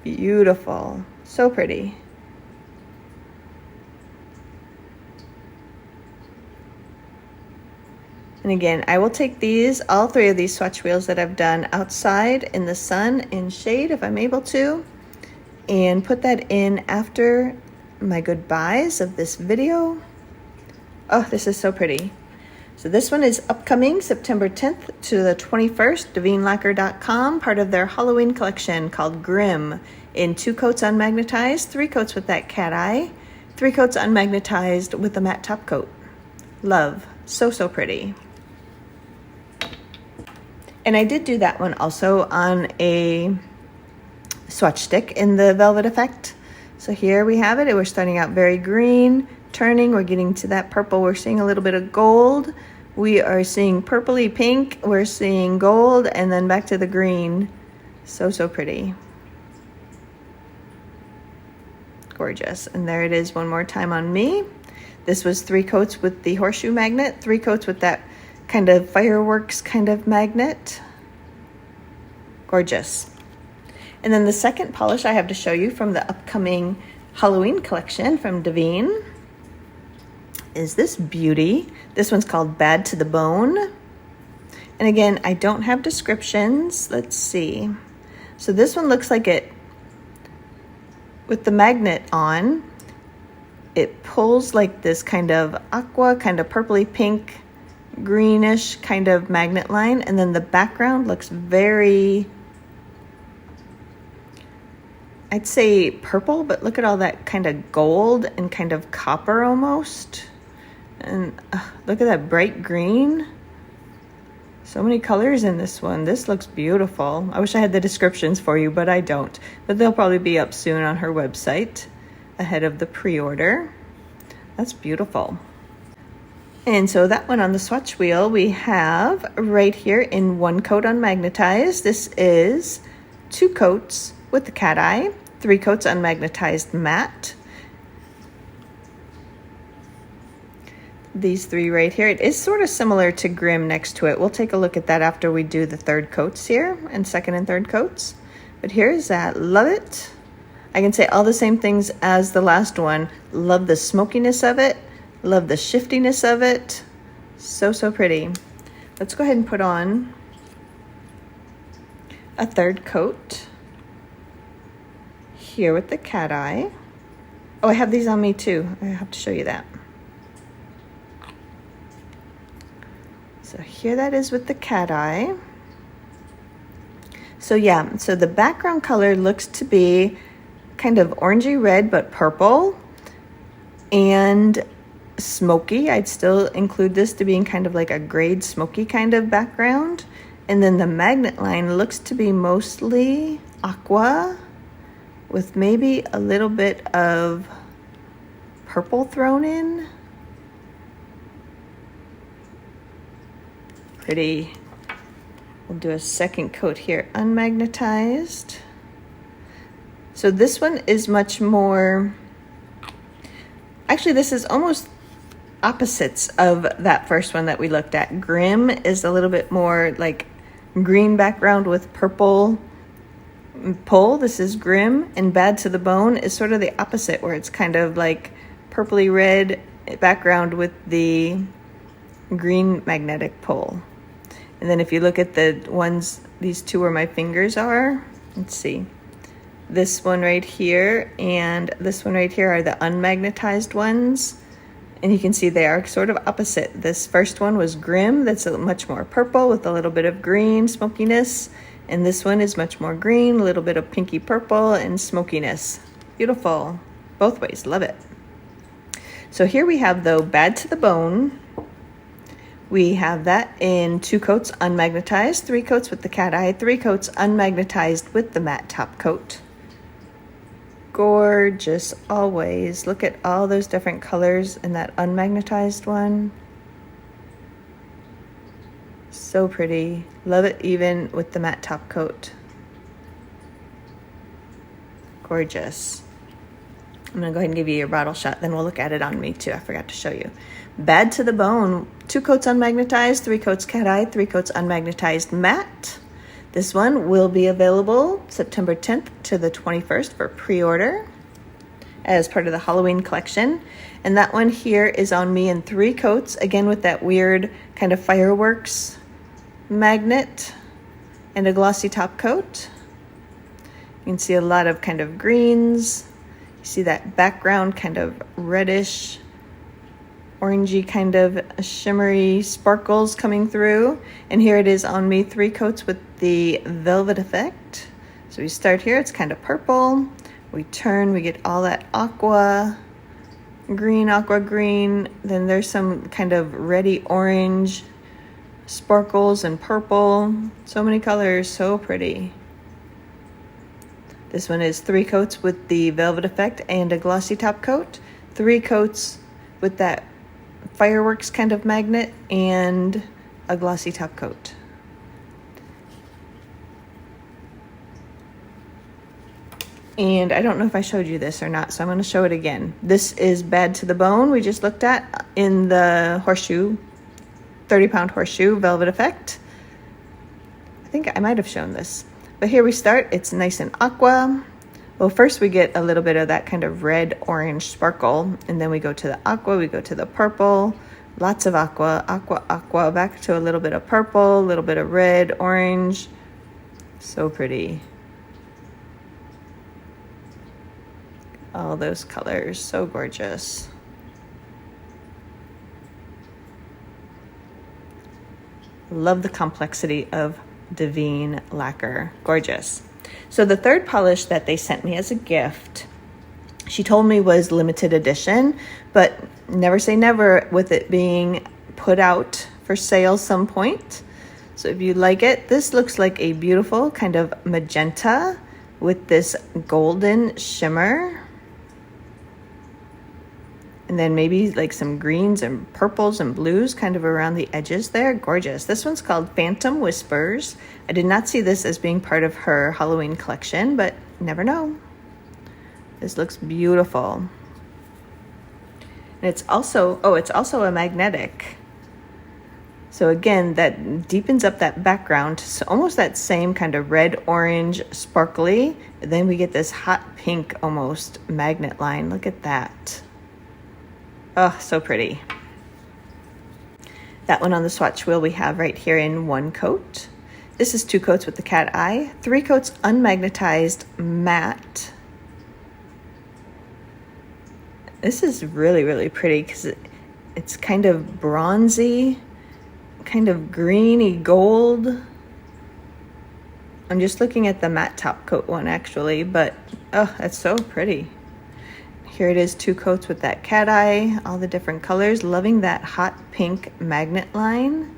Beautiful, so pretty. And again, I will take these, all 3 of these swatch wheels that I've done outside in the sun in shade if I'm able to, and put that in after my goodbyes of this video. Oh, this is so pretty. So this one is upcoming September 10th to the 21st, DaveenLacquer.com, part of their Halloween collection called Grimm, in 2 coats unmagnetized, 3 coats with that cat eye, 3 coats unmagnetized with a matte top coat. Love, so, so pretty. And I did do that one also on a swatch stick in the Velvet Effect. So here we have it. We're starting out very green, turning, we're getting to that purple. We're seeing a little bit of gold. We are seeing purpley pink. We're seeing gold, and then back to the green. So, so pretty. Gorgeous. And there it is one more time on me. This was 3 coats with the horseshoe magnet, 3 coats with that kind of fireworks kind of magnet. Gorgeous. And then the second polish I have to show you from the upcoming Halloween collection from Daveen is this beauty. This one's called Bad to the Bone. And again, I don't have descriptions. Let's see. So this one looks like it, with the magnet on, it pulls like this kind of aqua, kind of purpley pink, greenish kind of magnet line, and then the background looks very, I'd say purple, but look at all that kind of gold and kind of copper almost. And look at that bright green. So many colors in this one. This looks beautiful. I wish I had the descriptions for you, but I don't. But they'll probably be up soon on her website ahead of the pre-order. That's beautiful. And so that one on the swatch wheel we have right here in 1 coat unmagnetized. This is 2 coats with the cat eye, 3 coats unmagnetized matte. These 3 right here, it is sort of similar to Grimm next to it. We'll take a look at that after we do the 3rd coats here, and 2nd and 3rd coats. But here's that, love it. I can say all the same things as the last one. Love the smokiness of it. Love the shiftiness of it. So, so pretty. Let's go ahead and put on a 3rd coat here with the cat eye. Oh, I have these on me too. I have to show you that. So here that is with the cat eye. So yeah, so the background color looks to be kind of orangey red, but purple and smoky. I'd still include this to being kind of like a grayed smoky kind of background. And then the magnet line looks to be mostly aqua with maybe a little bit of purple thrown in. Pretty. We'll do a 2nd coat here, unmagnetized. So this one is much more Actually, this is almost opposites of that first one that we looked at. Grimm is a little bit more like green background with purple pull. This is Grimm, and Bad to the Bone is sort of the opposite, where it's kind of like purpley red background with the green magnetic pull. And then if you look at the ones, these two where my fingers are, let's see, this one right here and this one right here are the unmagnetized ones. And you can see they are sort of opposite. This first one was Grimm, that's a much more purple with a little bit of green smokiness. And this one is much more green, a little bit of pinky purple and smokiness. Beautiful, both ways, love it. So here we have though Bad to the Bone. We have that in 2 coats unmagnetized, 3 coats with the cat eye, 3 coats unmagnetized with the matte top coat. Gorgeous always. Look at all those different colors in that unmagnetized one. So pretty. Love it even with the matte top coat. Gorgeous. I'm gonna go ahead and give you your bottle shot, then we'll look at it on me too. I forgot to show you. Bad to the Bone, 2 coats unmagnetized, 3 coats cat eye, 3 coats unmagnetized matte. This one will be available September 10th to the 21st for pre-order as part of the Halloween collection. And that one here is on me in 3 coats, again with that weird kind of fireworks magnet and a glossy top coat. You can see a lot of kind of greens. You see that background kind of reddish, orangey kind of shimmery sparkles coming through. And here it is on me, 3 coats with the velvet effect. So we start here, it's kind of purple. We turn, we get all that aqua green. Then there's some kind of reddy orange sparkles and purple. So many colors, so pretty. This one is 3 coats with the velvet effect and a glossy top coat. 3 coats with that fireworks kind of magnet and a glossy top coat. And I don't know if I showed you this or not, so I'm going to show it again. This is Bad to the Bone we just looked at in the horseshoe, 30-pound horseshoe velvet effect. I think I might have shown this. But here we start, it's nice and aqua. Well, first we get a little bit of that kind of red-orange sparkle, and then we go to the aqua, we go to the purple, lots of aqua, back to a little bit of purple, a little bit of red, orange. So pretty. All those colors, so gorgeous. Love the complexity of Daveen Lacquer, gorgeous. So the third polish that they sent me as a gift, she told me was limited edition, but never say never with it being put out for sale some point. So if you like it, this looks like a beautiful kind of magenta with this golden shimmer. And then maybe like some greens and purples and blues kind of around the edges there. Gorgeous. This one's called Phantom Whispers. I did not see this as being part of her Halloween collection, but never know. This looks beautiful. And it's also a magnetic. So again, that deepens up that background. So almost that same kind of red, orange, sparkly. And then we get this hot pink almost magnet line. Look at that. Oh, so pretty. That one on the swatch wheel we have right here in 1 coat. This is 2 coats with the cat eye, 3 coats unmagnetized matte. This is really, really pretty because it's kind of bronzy, kind of greeny gold. I'm just looking at the matte top coat one actually, but oh, that's so pretty. Here it is, 2 coats with that cat eye, all the different colors. Loving that hot pink magnet line,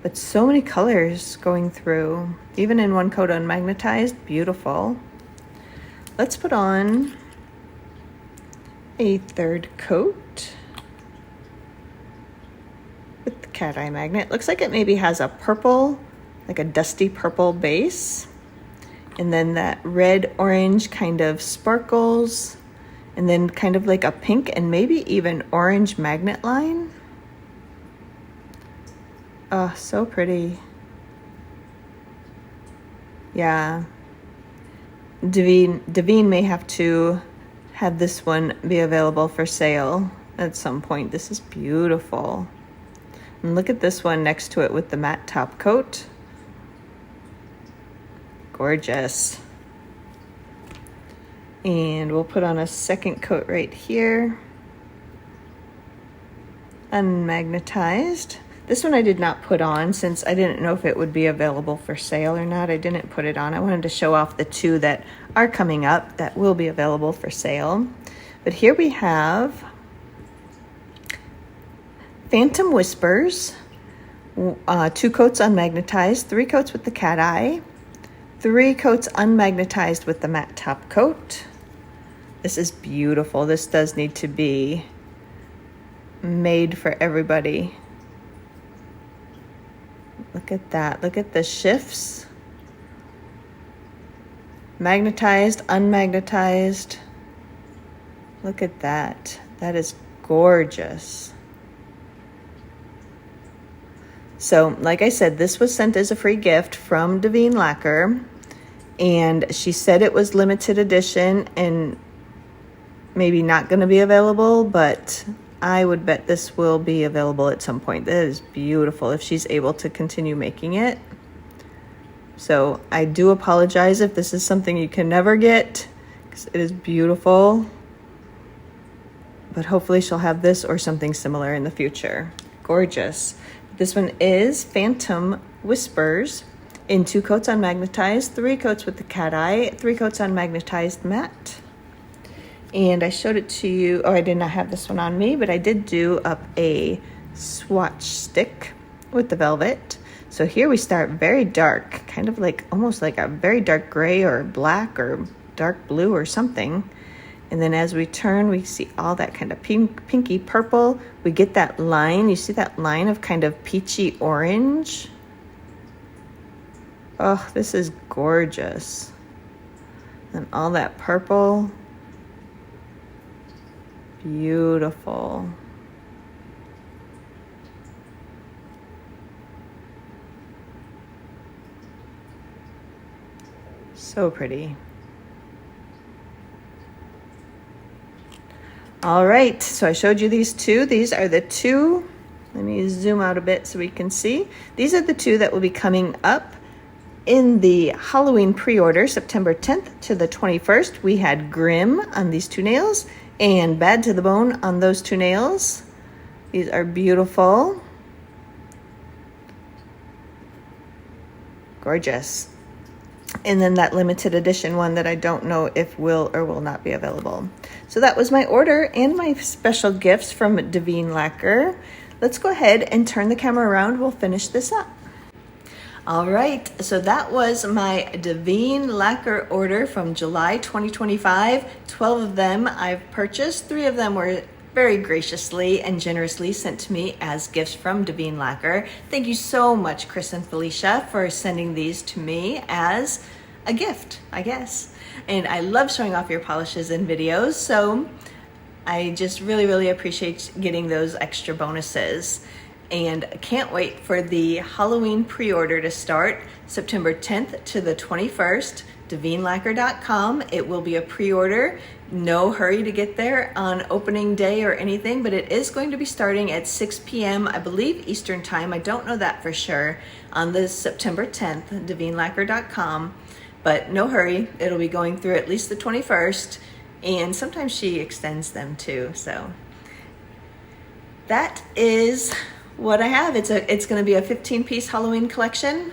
but so many colors going through, even in 1 coat unmagnetized, beautiful. Let's put on a 3rd coat with the cat eye magnet. Looks like it maybe has a purple, like a dusty purple base, and then that red orange kind of sparkles. and then kind of like a pink and maybe even orange magnet line. Oh, so pretty. Yeah. Daveen may have to have this one be available for sale at some point. This is beautiful. And look at this one next to it with the matte top coat. Gorgeous. And we'll put on a second coat right here. Unmagnetized. This one I did not put on since I didn't know if it would be available for sale or not. I didn't put it on. I wanted to show off the two that are coming up that will be available for sale. But here we have Phantom Whispers, 2 coats unmagnetized, 3 coats with the cat eye, 3 coats unmagnetized with the matte top coat. This is beautiful. This does need to be made for everybody. Look at that. Look at the shifts. Magnetized, unmagnetized. Look at that. That is gorgeous. So, like I said, this was sent as a free gift from Daveen Lacquer, and she said it was limited edition and maybe not going to be available, but I would bet this will be available at some point. That is beautiful if she's able to continue making it. So I do apologize if this is something you can never get, because it is beautiful. But hopefully she'll have this or something similar in the future. Gorgeous. This one is Phantom Whispers in 2 coats unmagnetized, 3 coats with the cat eye, 3 coats unmagnetized matte. And I showed it to you. Oh, I did not have this one on me, but I did do up a swatch stick with the velvet. So here we start very dark, kind of like almost like a very dark gray or black or dark blue or something. And then as we turn, we see all that kind of pinky purple. We get that line. You see that line of kind of peachy orange? Oh, this is gorgeous. And all that purple. Beautiful. So pretty. All right, so I showed you these two. These are the two. Let me zoom out a bit so we can see. These are the two that will be coming up in the Halloween pre-order, September 10th to the 21st. We had Grimm on these 2 nails and Bad to the Bone on those 2 nails. These are beautiful. Gorgeous. And then that limited edition one that I don't know if will or will not be available. So that was my order and my special gifts from Daveen Lacquer. Let's go ahead and turn the camera around. We'll finish this up. All right, so that was my Daveen Lacquer order from July 2025. 12 of them I've purchased. 3 of them were very graciously and generously sent to me as gifts from Daveen Lacquer. Thank you so much, Chris and Felicia, for sending these to me as a gift, I guess. And I love showing off your polishes in videos, so I just really appreciate getting those extra bonuses. And can't wait for the Halloween pre-order to start September 10th to the 21st. DaveenLacquer.com. It will be a pre-order. No hurry to get there on opening day or anything, but it is going to be starting at 6 p.m. I believe Eastern time. I don't know that for sure on the September 10th, DaveenLacquer.com. But no hurry. It'll be going through at least the 21st, and sometimes she extends them too. So that is what I have. It's going to be a 15-piece Halloween collection.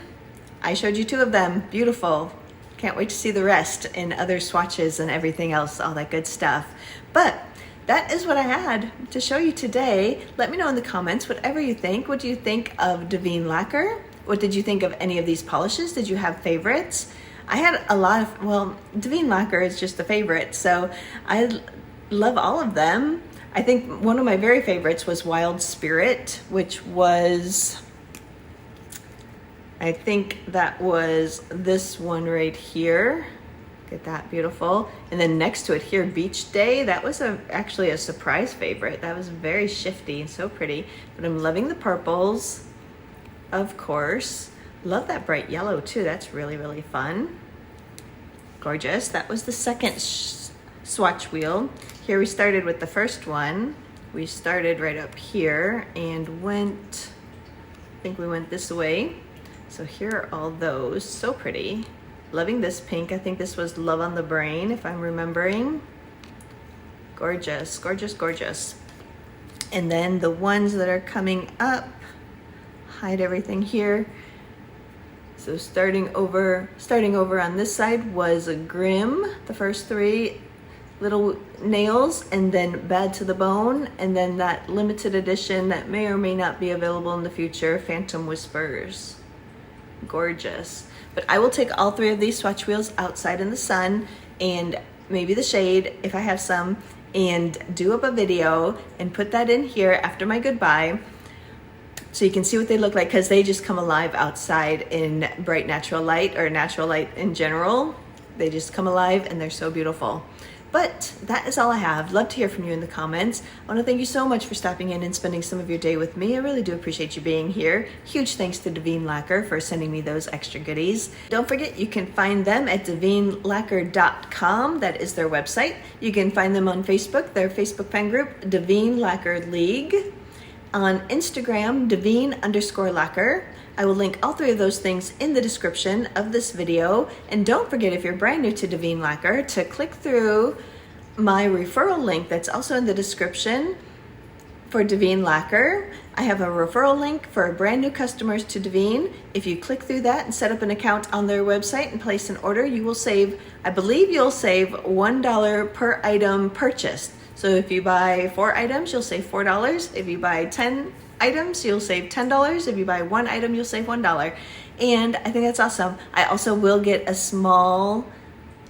I showed you 2 of them. Beautiful. Can't wait to see the rest in other swatches and everything else, all that good stuff. But that is what I had to show you today. Let me know in the comments whatever you think. What do you think of Daveen Lacquer? What did you think of any of these polishes? Did you have favorites? I had a lot of, well, Daveen Lacquer is just a favorite, so I love all of them. I think one of my very favorites was Wild Spirit, which was, I think that was this one right here. Look at that, beautiful. And then next to it here, Beach Day. That was actually a surprise favorite. That was very shifty and so pretty. But I'm loving the purples, of course. Love that bright yellow too. That's really, really fun. Gorgeous. That was the second swatch wheel. Here we started with the first one. We started right up here and went, I think we went this way. So here are all those, so pretty. Loving this pink. I think this was Love on the Brain, if I'm remembering. Gorgeous, gorgeous, gorgeous. And then the ones that are coming up, hide everything here. So starting over on this side was a Grimm, the first three little nails, and then Bad to the Bone, and then that limited edition that may or may not be available in the future, Phantom Whispers. Gorgeous. But I will take all three of these swatch wheels outside in the sun and maybe the shade if I have some, and do up a video and put that in here after my goodbye so you can see what they look like, because they just come alive outside in bright natural light, or natural light in general. They just come alive and they're so beautiful. But that is all I have. Love to hear from you in the comments. I want to thank you so much for stopping in and spending some of your day with me. I really do appreciate you being here. Huge thanks to Daveen Lacquer for sending me those extra goodies. Don't forget, you can find them at daveenlacquer.com. That is their website. You can find them on Facebook, their Facebook fan group, Daveen Lacquer League. On Instagram, Daveen_Lacquer. I will link all three of those things in the description of this video. And don't forget, if you're brand new to Daveen Lacquer, to click through my referral link that's also in the description for Daveen Lacquer. I have a referral link for brand new customers to Daveen. If you click through that and set up an account on their website and place an order, you will save, I believe you'll save $1 per item purchased. So if you buy 4 items, you'll save $4. If you buy 10 items, you'll save $10. If you buy 1 item, you'll save $1. And I think that's awesome. I also will get a small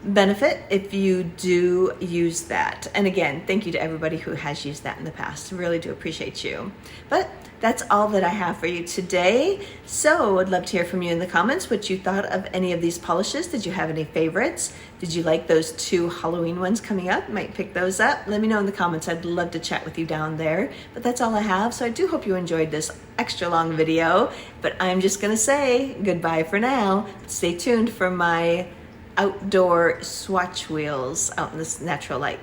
benefit if you do use that. And again, thank you to everybody who has used that in the past. Really do appreciate you. But that's all that I have for you today. So I'd love to hear from you in the comments what you thought of any of these polishes. Did you have any favorites? Did you like those 2 Halloween ones coming up? Might pick those up. Let me know in the comments. I'd love to chat with you down there. But that's all I have. So I do hope you enjoyed this extra long video. But I'm just gonna say goodbye for now. Stay tuned for my outdoor swatch wheels out in this natural light.